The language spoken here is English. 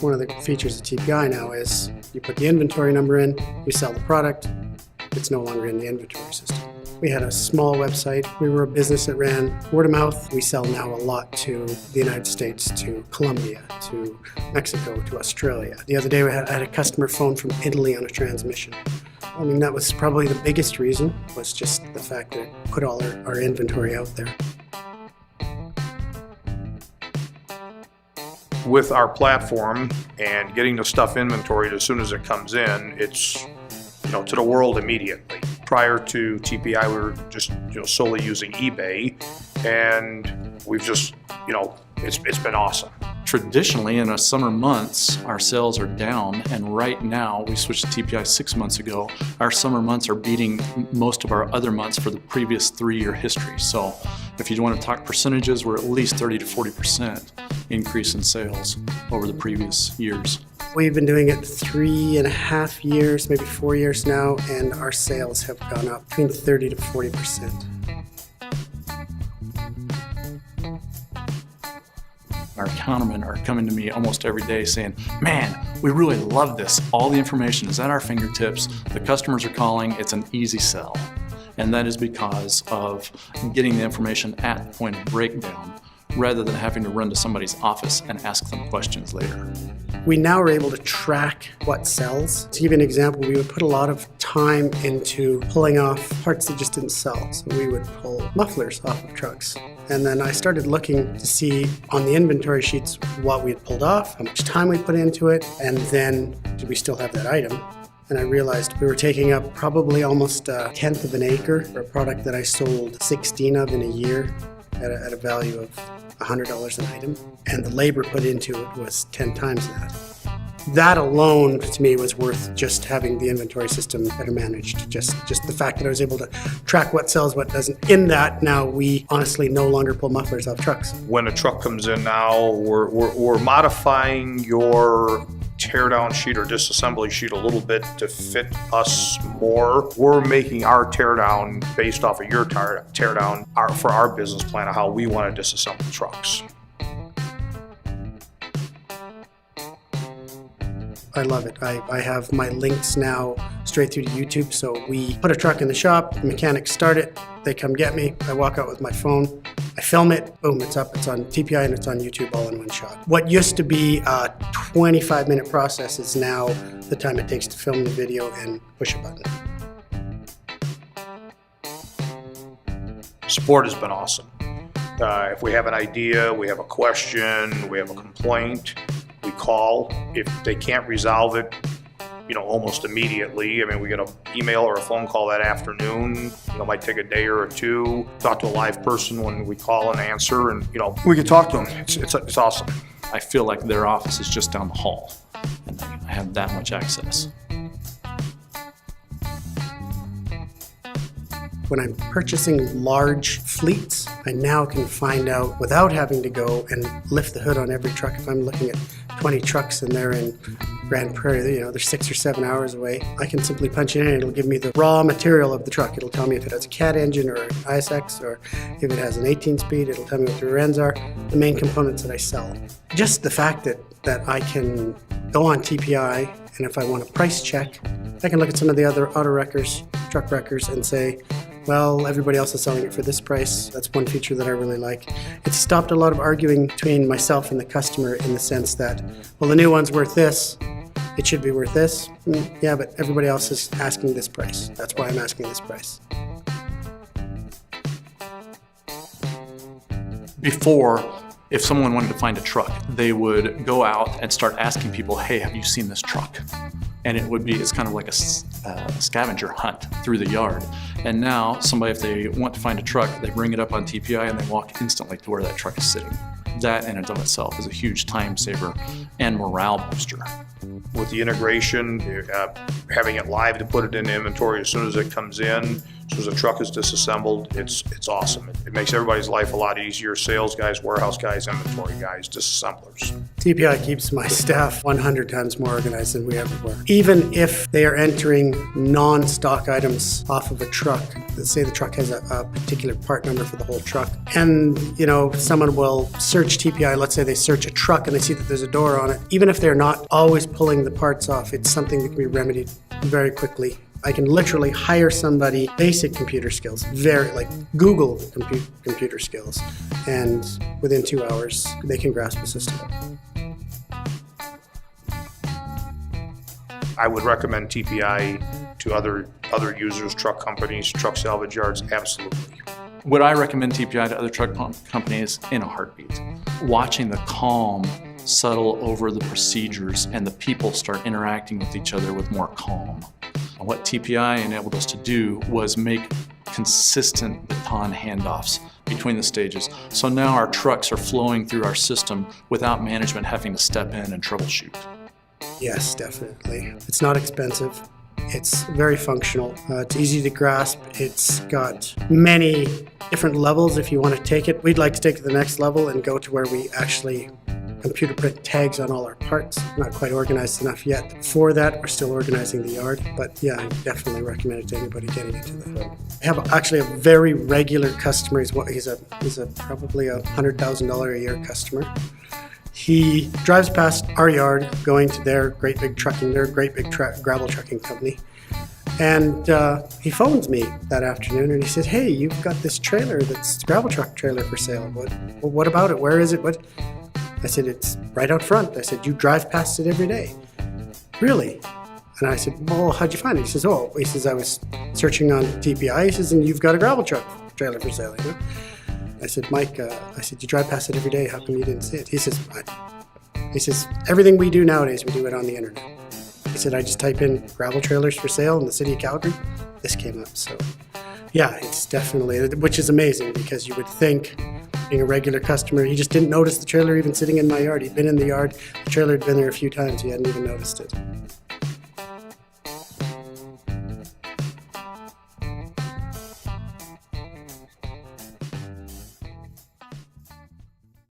One of the features of TPI now is you put the inventory number in, you sell the product, it's no longer in the inventory system. We had a small website. We were a business that ran word of mouth. We sell now a lot to the United States, to Colombia, to Mexico, to Australia. The other day I had a customer phone from Italy on a transmission. I mean, that was probably the biggest reason, was just the fact that it put all our inventory out there. With our platform and getting the stuff inventoried as soon as it comes in, it's to the world immediately. Prior to TPI, we were just solely using eBay, and we've just it's been awesome. Traditionally, in the summer months, our sales are down, and right now, we switched to TPI 6 months ago, our summer months are beating most of our other months for the previous 3-year history. So if you want to talk percentages, we're at least 30 to 40% increase in sales over the previous years. We've been doing it 3.5 years, maybe 4 years now, and our sales have gone up between 30 to 40%. Our countermen are coming to me almost every day saying, man, we really love this. All the information is at our fingertips. The customers are calling. It's an easy sell. And that is because of getting the information at the point of breakdown rather than having to run to somebody's office and ask them questions later. We now are able to track what sells. To give you an example, we would put a lot of time into pulling off parts that just didn't sell. So we would pull mufflers off of trucks. And then I started looking to see on the inventory sheets what we had pulled off, how much time we put into it, and then did we still have that item? And I realized we were taking up probably almost 1/10 of an acre for a product that I sold 16 of in a year at a value of $100 an item. And the labor put into it was 10 times that. That alone, to me, was worth just having the inventory system better managed. Just the fact that I was able to track what sells, what doesn't. In that, now we honestly no longer pull mufflers off trucks. When a truck comes in now, we're modifying your teardown sheet or disassembly sheet a little bit to fit us more. We're making our teardown based off of your teardown for our business plan of how we want to disassemble trucks. I love it. I have my links now straight through to YouTube. So we put a truck in the shop, the mechanics start it, they come get me, I walk out with my phone, I film it, boom, it's up, it's on TPI and it's on YouTube all in one shot. What used to be a 25-minute process is now the time it takes to film the video and push a button. Support has been awesome. If we have an idea, we have a question, we have a complaint, we call. If they can't resolve it, almost immediately. I mean, we get an email or a phone call that afternoon. It might take a day or two. Talk to a live person when we call and answer, and we can talk to them. It's awesome. I feel like their office is just down the hall, and I have that much access. When I'm purchasing large fleets, I now can find out without having to go and lift the hood on every truck. If I'm looking at 20 trucks and they're in Grand Prairie, they're 6 or 7 hours away, I can simply punch it in and it'll give me the raw material of the truck. It'll tell me if it has a CAT engine or an ISX, or if it has an 18-speed, it'll tell me what the rear ends are, the main components that I sell. Just the fact that I can go on TPI, and if I want a price check, I can look at some of the other auto wreckers, truck wreckers, and say, well, everybody else is selling it for this price. That's one feature that I really like. It's stopped a lot of arguing between myself and the customer in the sense that, well, the new one's worth this, it should be worth this. Yeah, but everybody else is asking this price. That's why I'm asking this price. Before, if someone wanted to find a truck, they would go out and start asking people, hey, have you seen this truck? And it's kind of like a scavenger hunt through the yard. And now somebody, if they want to find a truck, they bring it up on TPI and they walk instantly to where that truck is sitting. That in and of itself is a huge time saver and morale booster. With the integration, having it live to put it in inventory as soon as it comes in, So as a truck is disassembled, it's awesome. It makes everybody's life a lot easier. Sales guys, warehouse guys, inventory guys, disassemblers. TPI keeps my staff 100 times more organized than we ever were. Even if they are entering non-stock items off of a truck, let's say the truck has a particular part number for the whole truck, and someone will search TPI, let's say they search a truck and they see that there's a door on it. Even if they're not always pulling the parts off, it's something that can be remedied very quickly. I can literally hire somebody, basic computer skills, Google computer skills, and within 2 hours, they can grasp the system. I would recommend TPI to other users, truck companies, truck salvage yards, absolutely. Would I recommend TPI to other truck companies? In a heartbeat. Watching the calm settle over the procedures and the people start interacting with each other with more calm. And what TPI enabled us to do was make consistent baton handoffs between the stages. So now our trucks are flowing through our system without management having to step in and troubleshoot. Yes, definitely. It's not expensive. It's very functional. It's easy to grasp. It's got many different levels if you want to take it. We'd like to take it to the next level and go to where we actually computer print tags on all our parts. Not quite organized enough yet. For that, we're still organizing the yard. But yeah, I definitely recommend it to anybody getting into that. I have actually a very regular customer. He's probably a $100,000 a year customer. He drives past our yard going to their great big gravel trucking company. And he phones me that afternoon and he says, "Hey, you've got this trailer that's gravel truck trailer for sale. What about it? Where is it? What?" I said, "It's right out front." I said, "You drive past it every day." "Really?" And I said, "Well, how'd you find it?" He says, "I was searching on TPI." He says, "And you've got a gravel truck trailer for sale, you know?" I said, "Mike, you drive past it every day. How come you didn't see it?" He says, "Everything we do nowadays, we do it on the internet." He said, "I just type in gravel trailers for sale in the city of Calgary. This came up." So yeah, it's definitely, which is amazing because you would think, being a regular customer, he just didn't notice the trailer even sitting in my yard. He'd been in the yard, the trailer had been there a few times, he hadn't even noticed it.